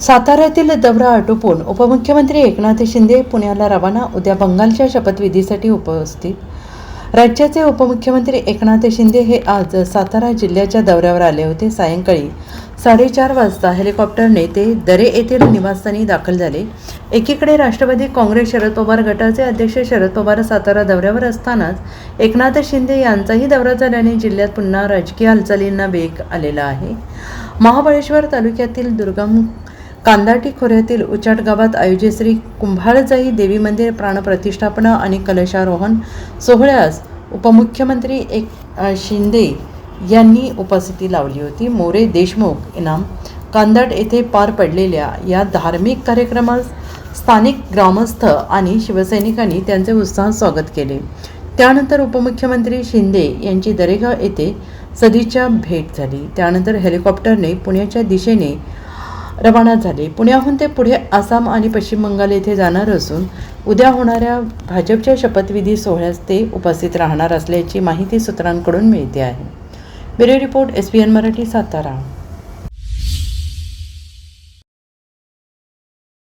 साताऱ्यातील दौरा आटोपून उपमुख्यमंत्री एकनाथ शिंदे पुण्याला रवाना. उद्या बंगालच्या शपथविधीसाठी उपस्थित. राज्याचे उपमुख्यमंत्री एकनाथ शिंदे हे आज सातारा जिल्ह्याच्या दौऱ्यावर आले होते. सायंकाळी 4:30 वाजता हेलिकॉप्टरने ते दरे येथील निवासस्थानी दाखल झाले. एकीकडे राष्ट्रवादी काँग्रेस शरद पवार गटाचे अध्यक्ष शरद पवार सातारा दौऱ्यावर असतानाच एकनाथ शिंदे यांचाही दौरा झाल्याने जिल्ह्यात पुन्हा राजकीय हालचालींना वेग आलेला आहे. महाबळेश्वर तालुक्यातील दुर्गम कांदाटी खोऱ्यातील उचाट गावात आयोजित श्री कुंभाळजाई देवी मंदिर प्राणप्रतिष्ठापना आणि कलशारोहण सोहळ्यास उपमुख्यमंत्री शिंदे यांनी उपस्थिती लावली होती. मोरे देशमुख इनाम कांदाट येथे पार पडलेल्या या धार्मिक कार्यक्रमास स्थानिक ग्रामस्थ आणि शिवसैनिकांनी त्यांचे उत्साहात स्वागत केले. त्यानंतर उपमुख्यमंत्री शिंदे यांची दरेगाव येथे सदिच्छा भेट झाली. त्यानंतर हेलिकॉप्टरने पुण्याच्या दिशेने रवाना झाले. पुण्याहून ते पुढे आसाम आणि पश्चिम बंगाल येथे जाणार असून उद्या होणाऱ्या भाजपच्या शपथविधी सोहळ्यास ते उपस्थित राहणार असल्याची माहिती सूत्रांकडून मिळते आहे. Bureau report, SBN Marathi, Satara.